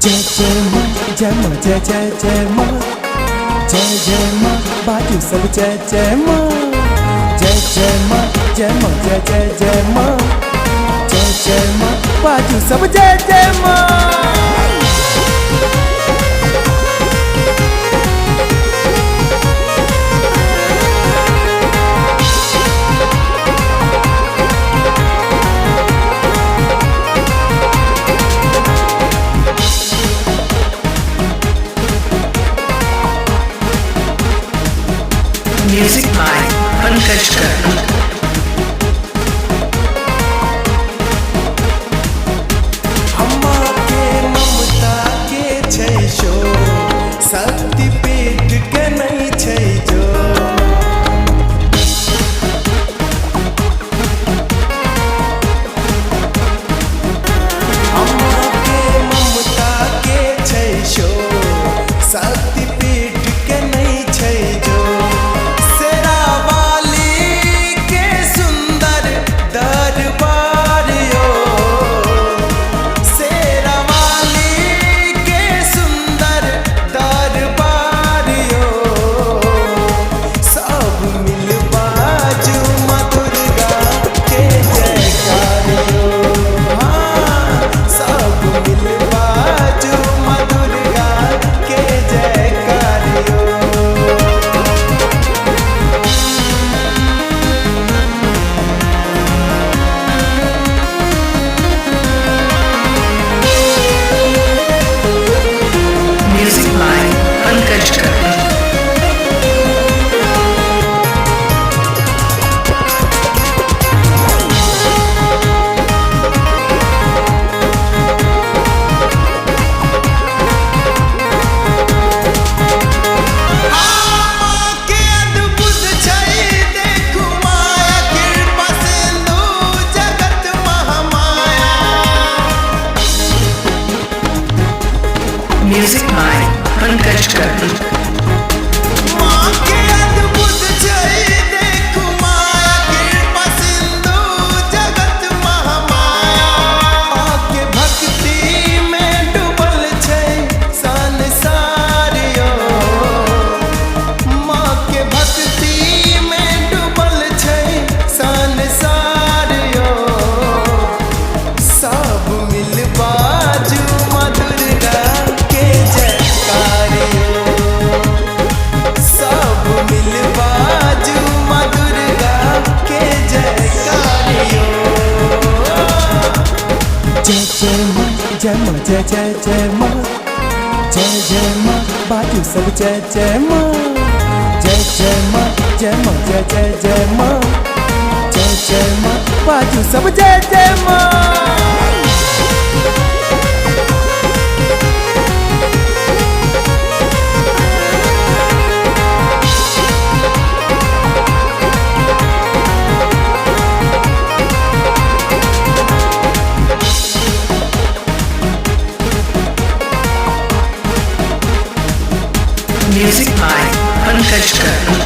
जय जय माँ जय माँ जय जय जय माँ जय जय माँ बाजू सब जय जय माँ जय जय माँ जय माँ जय जय जय माँ जय जय माँ बाजू सब जय जय माँ। Music by Pankaj Karna. अम्मा के ममता के छै शो शक्ति पीठ के नहीं छै जो अम्मा के ममता के छै शो शक्ति पीठ के नहीं छै जो Music by Pankaj Karna. जय माँ जय जय जय माँ जय जय माँ बाजू सब जय जय माँ जय जय माँ जय माँ जय जय जय माँ जय जय माँ बाजू सब जय जय माँ। Music by Pankaj Karna.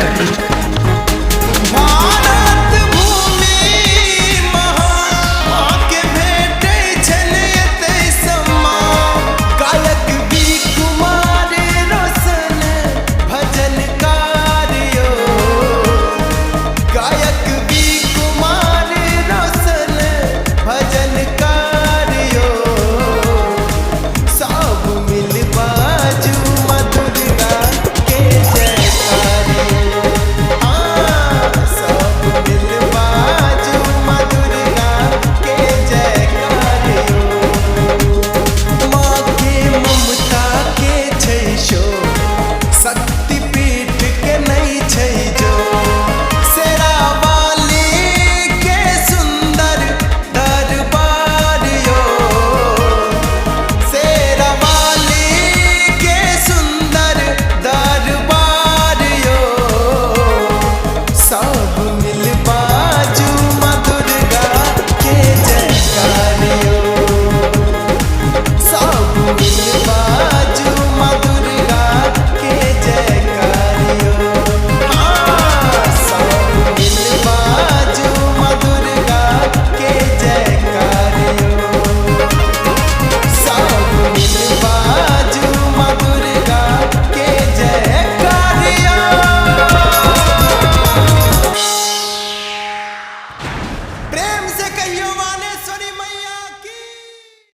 Karnal.